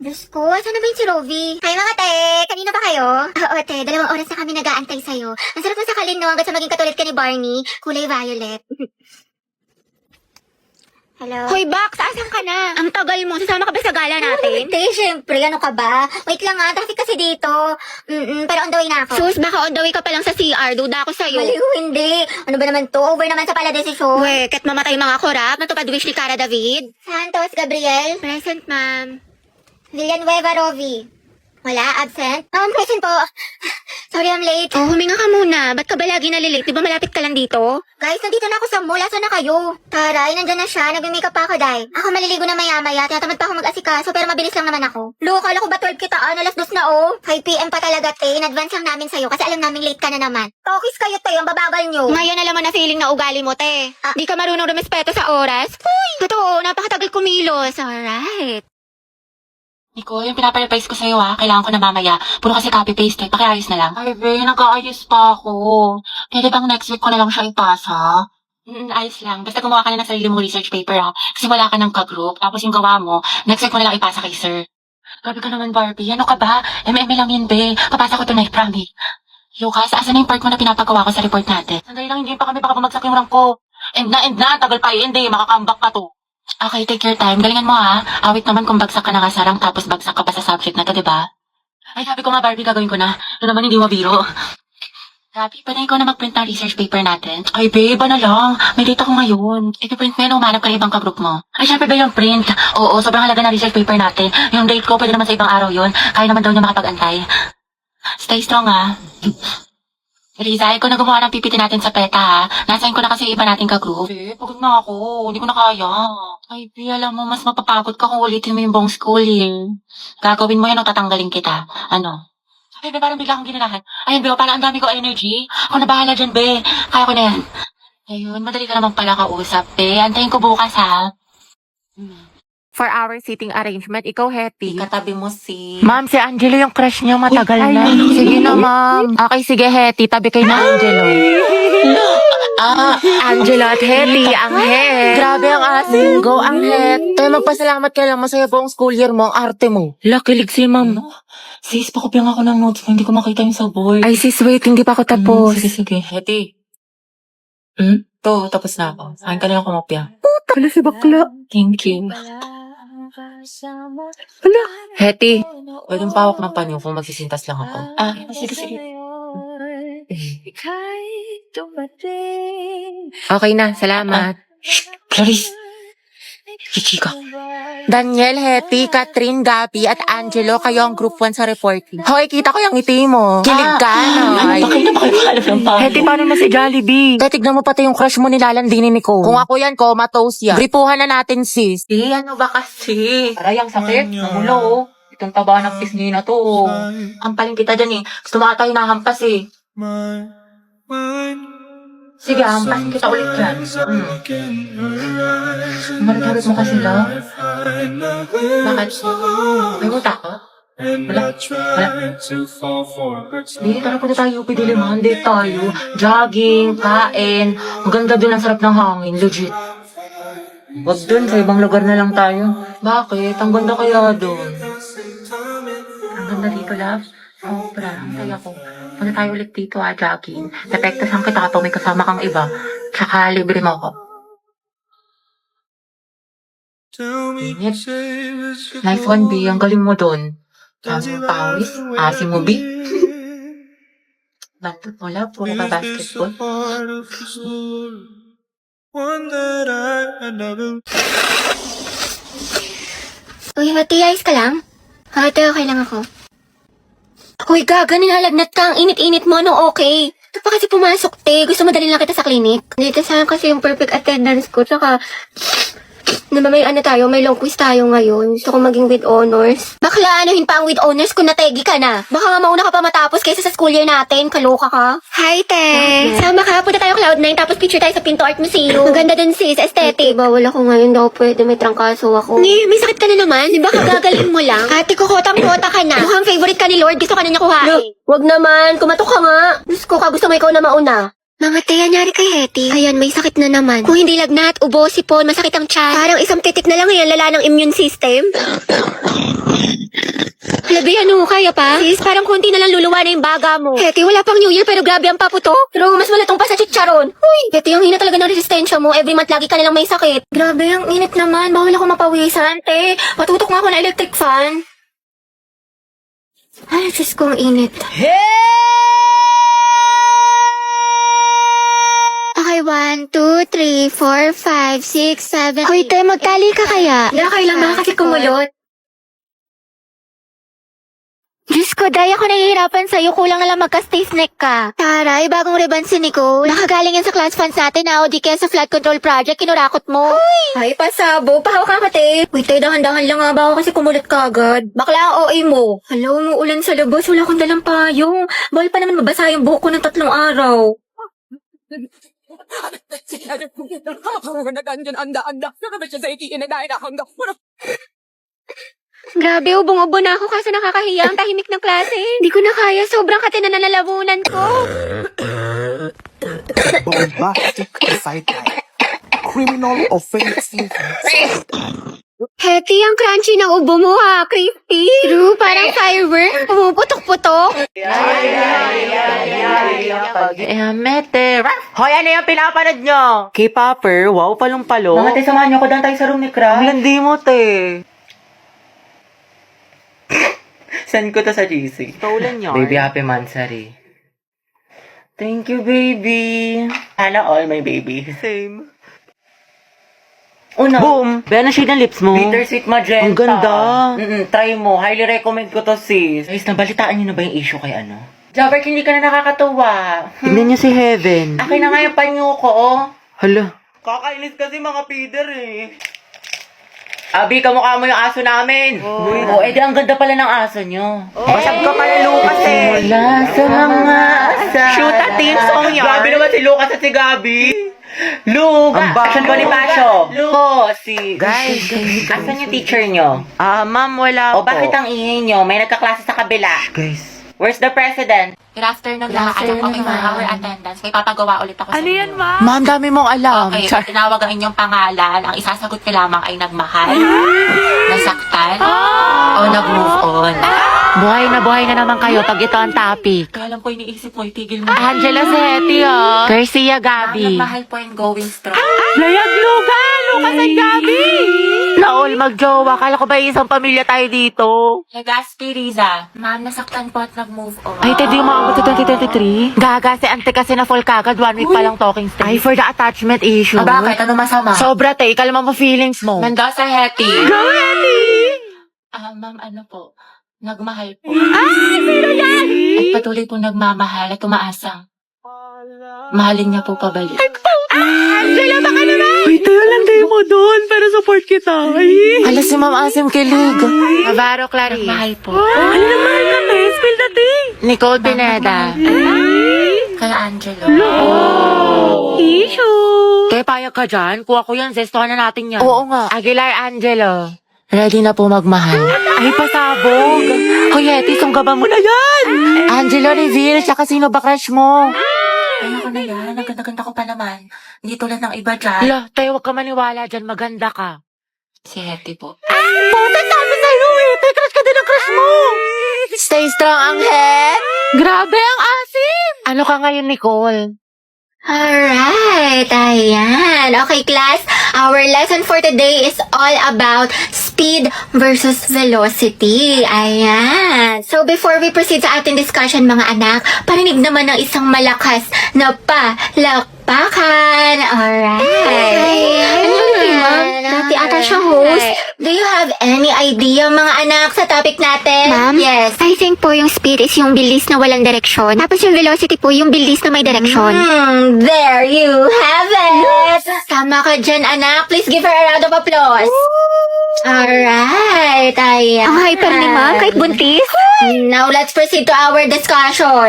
Diyos ko, asan na ba yung si Rovi? Hi mga te! Kanina ba kayo? Oo te, 2 oras na kami nag-aantay sa'yo. Ang sarap na sakalin no, hanggang sa maging katulad ka ni Barney. Kulay violet. Hello? Hoy, Bax! Asan ka na? Ang tagal mo. Sasama ka ba sa gala natin? Te, syempre, ano ka ba? Wait lang nga, traffic kasi dito. Pero on the way na ako. Sus, baka on the way ka pa lang sa CR. Duda ako sa'yo. Maliw, hindi. Ano ba naman to? Over naman sa pala desisyon. We, ket mamatay mga korap. Natupad wish ni Cara David. Santos, Gabriel. Present, ma'am. Villanueva, Rovi. Wala, absent? Present po. Sorry, I'm late. Oh, huminga ka muna. Ba't ka ba lagi nalilate? Di ba malapit ka lang dito? Guys, nandito na ako sa mall. Asan na kayo? Taray, nandyan na siya. Nag-makeup pa ako, Day. Ako maliligo na maya-maya. Tinatamad pa ako mag-asikaso, pero mabilis lang naman ako. Lo, kala ko ba 12 kitaan? Alas 2 na, oh. 5 p.m. pa talaga, te. In-advance lang namin sa'yo kasi alam namin late ka na naman. Tokis kayo, te. Ang babagal nyo. Ngayon alam mo na feeling na ugali mo, te. Di ka marunong rumespeto sa oras. Uy! Totoo, napakatagal kumilos. Alright. Nico, yung pinapa-revise ko sa'yo kailangan ko na mamaya. Puro kasi copy-paste pakiayos na lang. Ay, be, nag-aayos pa ako. Pwede bang next week ko na lang siya ipasa? Ayos lang. Basta gumawa ka na ng sarili mong research paper Kasi wala ka ng ka-group. Tapos yung gawa mo, next week ko na lang ipasa kay sir. Grabe ka naman, Barbie. Ano ka ba? MM lang yun, be. Papasa ko tonight, promise. Lucas, asan na yung part mo na pinapagawa ko sa report natin? Sandali lang, hindi pa kami baka bumagsak yung rank ko. End na. Tagal pa hindi. Makakambak pa to. Okay, take your time. Galingan mo Awit naman kung bagsak ka na kasarang tapos bagsak ka pa sa subject na to, diba? Ay, sabi ko nga, Barbie, gagawin ko na. Ito naman hindi mabiro. Gabi, pwede ikaw na mag-print ng research paper natin? Ay, babe, na lang. May date ako ngayon. I-print mo yan, umanap ka ng ibang ka-group mo. Ay, syempre ba yung print? Oo, sobrang halaga ng research paper natin. Yung date ko, pwede naman sa ibang araw yun. Kaya naman daw niya makapag-antay. Stay strong, Riza, ikaw na gumawa ng PPT natin sa PETA, Nasayin ko na kasi iba natin ka-group. Pagod na ako. Hindi ko na kaya. Ay, alam mo, mas mapapagod ka kung ulitin mo yung buong schooling. Gagawin mo yan o tatanggalin kita. Ano? Ay, be, parang bigla akong ginanahan. Ayun, be, parang ang dami ko energy. Ako na bahala dyan, be. Kaya ko na yan. Ayun, madali ka naman pala kausap, be. Antayin ko bukas, For our seating arrangement, ikaw, Hetty. Katabi mo si... Ma'am, si Angelo yung crush niya matagal na. Sige na, ma'am. Okay, sige, Hetty. Tabi kay na Angelo. Angelo at Hetty, ang het. Grabe ang asin. Go ang het. Kaya magpasalamat ka lang. Masaya buong school year mo. Ang arte mo. Lakilig si ma'am. Sis, pakopyang ako ng notes ko. Hindi ko makita yung sa board. Ay, sis, wait. Hindi pa ako tapos. Sige. Heti. To, tapos na ako. Saan ka na lang kumopya. Wala si bakla. Thank you. Wala. Hetty. Pwede yung pawak ng panyo kung magsisintas lang ako. Sige. Okay na, salamat. Clarice. Chichika. Daniel, Hetty, Catherine, Gabi, at Angelo, kayo ang group 1 sa reporting. Hoy, kita ko yung ngiti mo. Kilig ka, no? Ay. Bakit na makakalap ng panyo? Hetty, paano na si Jollibee? Kaya tignan mo pati yung crush mo nilalandinin ni Ko. Kung ako yan, comatose yan. Gripuhan na natin, sis. Ano ba kasi? Aray, ang sakit. Namulo, Itong taba ng pisngi na to. Ampaling kita dyan Gusto mo ata hinahampas Sige, hampasin kita ulit dyan. Marit-harit mo kasi lang. Bakit? May muta ka? Wala. Hindi, tara punta tayo, pidiliman. Date tayo. Jogging, kain. Maganda dun, ang sarap ng hangin. Legit. Wag dun, sa ibang lugar na lang tayo. Bakit? Ang ganda kaya dun. Ang ganda dito, love. Sobra, ang saya ko. Punta tayo ulit dito, jogging. Depektasan kita kapag may kasama kang iba. Tsaka libre mo ako. Init. Nice one, B. Ang galing mo dun. Pawis. Asim mo, B. Bantot mo, love. Puro ka basketball. Uy, Hati, ayos ka lang? Hati, okay lang ako. Uy, gaga, nilalagnat ka. Ang init-init mo, okay? Ito pa kasi pumasok, te. Gusto mo dalhin lang kita sa clinic? Dito saan kasi yung perfect attendance ko. Tsaka, may may long quiz tayo ngayon. Gusto ko maging with honors. Bakla, anuhin pa ang with honors kung nategi ka na. Baka nga mauna ka pa matapos kaysa sa school year natin. Kaloka ka. Hi, te. Sama ka. Punta tayo Cloud9. Tapos picture tayo sa Pinto Art Museum. Ang ganda dun, sis. Aesthetic. Bawal ako ngayon daw. Pwede may trangkaso ako. May sakit ka na naman. Di ba kagagalin mo lang? Ate, kukotang-kota ka na. Mukhang favorite ka ni Lord. Gusto ka na niya kuhain. Wag naman. Kumatok ka nga. Diyos ko ka. Gusto mo ikaw na mauna. Mga te, anyari kay Hetty? Ayan, may sakit na naman. Kung hindi lagnat, ubo, sipon, masakit ang tiyan. Parang isang titik na lang yan, lala ng immune system. Labi, ano, kaya pa? Sis, parang konti na lang luluwa na yung baga mo. Hetty, wala pang New Year pero grabe ang paputok. Pero mas malatong pa sa chicharon. Uy, Hetty, ang hina talaga ng resistensya mo. Every month lagi ka nilang may sakit. Grabe, ang init naman. Bawal ako mapawisan, te. Patutok nga ako ng electric fan. Ay, Diyos ko, ang init. Okay, 1, 2, 3, 4, 5, 6, 7. Hoy, te, magtali ka kaya? Hindi, kailangan kasi kumulot. Diyos ko, Day, ako nahihirapan sa'yo. Kulang na lang magka-stay snack ka. Taray, bagong ribbon si Nicole. Nakagaling yan sa class funds natin na o di kaya sa flood control project, kinurakot mo. Ay, pasabo. Pahawak ka, te. Uy, te, dahan-dahan lang nga ba ako kasi kumulot ka agad. Bakla ang OA mo. Hello, umuulan sa labas. Wala akong dalang payong. Bawal pa naman mabasa yung buhok ko ng 3 araw. Grabe, ubong-ubo na ako kasi nakakahiya ang tahimik ng klase. Hindi ko na kaya, sobrang kate na nalalabunan ko. Bombastic sideline. Criminal offensive. Hetty, ang crunchy ng ubo mo ha, crispy. True, parang firework. Pumuputok-putok. Mete. Hoy, ano yung pinapanood nyo? K-popper, wow, palong-palo. Mga te, samahan niyo ko doon tayo sa room ni Crash. Ang landi mo, te. Send ko to sa GC. Stolen yun. Baby, happy mansari. Thank you, baby. Sana all, my baby. Same. Una, Boom! Be, ano shade ng lips mo? Bittersweet Magenta. Ang ganda. Try mo. Highly recommend ko to, sis. Guys, nabalitaan niyo na ba yung issue kay ano? Jabert, hindi ka na nakakatuwa. Tignan niyo si Heaven. Akin na nga yung panyo ko, oh. Hala. Kakainis kasi mga feeder, eh. Abi, kamukha mo yung aso namin. Oh, edi ang ganda pala ng aso nyo. Basag ka pala, Lucas, eh. Wala sa mga asa. Shoot a team song yan. Grabe naman si Lucas at si Gabi. Lucas. Ang bago. Asan Bonifacio? Si... Guys. Asan yung teacher nyo? Ma'am, wala O bakit ang ingay nyo? May nagkaklase sa kabila. Guys. Where's the president? Good afternoon lahat. Okay, for our attendance, may papagawa ulit ako sa inyo. Ma'am, dami mong alam. Okay, Char- pag tinawag ang inyong pangalan, ang isasagot ko lamang ay nagmahal, nasaktan, o nag-move on. Buhay na naman kayo pag ito ang topic. Kaya alam ko iniisip mo, itigil mo. Angela Seti, oh. Garcia Gabi. Nagmahal po and going strong. Layag Luga! Lucas at Gabi! Naol, magjowa. Kala ko ba isang pamilya tayo dito? Legaspi Riza, ma'am, nasaktan po at nag-move on. Ay, hindi mo maabot sa 2023? Gaga, si ante kasi na full kagad. 1 week pa lang talking stage. Ay, for the attachment issue. Bakit? Ano masama? Sobra, te. Kalma mo feelings mo. Mendoza Hetty. Go, Hetty! Ma'am, ano po? Nagmahal po. Sino yan? At patuloy po nagmamahal at umaasang. Mahalin niya po pabalik. Angela, baka naman! Wait, tayo lang tayo mo doon para support kita. Alas si Ma'am Asim kilig. Navarro Clarice. Nagmahal po. Ano na mahal ka, te? Spill the tea. Nicole Pineda. Kaya Angelo. Issue. Kaya payag ka dyan? Kuha ko yan. Zestohan na natin yan. Oo nga. Aguilar Angelo. Ready na po magmahal. Ay, pasabog. Hoy, Hetty, sunggaban mo na yan. Angelo reveal, tsaka sino ba crush mo? Kaya ko na yan. Ang ganda-ganda ko pa naman. Hindi tulad ng iba dyan. Hala, tayo wag ka maniwala dyan. Maganda ka. Si Hetty po. Puta, sabi sa'yo eh. Tay, crush ka din ang crush mo. Stay strong ang head. Grabe ang asim. Ano ka ngayon, Nicole? Alright, ayan. Okay, class. Our lesson for today is all about speed versus velocity. Ayan. So, before we proceed sa ating discussion, mga anak, parinig naman ng isang malakas na palakpakan. Alright. Ano yun, ma'am? Dati ata siya host. Do you have any idea, mga anak, sa topic natin? Ma'am? Yes. I think po yung speed is yung bilis na walang direksyon. Tapos yung velocity po yung bilis na may direksyon. There you have it! Tama ka dyan, anak. Please give her a round of applause. Alright, ayan. Ang hyper ni ma'am, kahit buntis. Now, let's proceed to our discussion.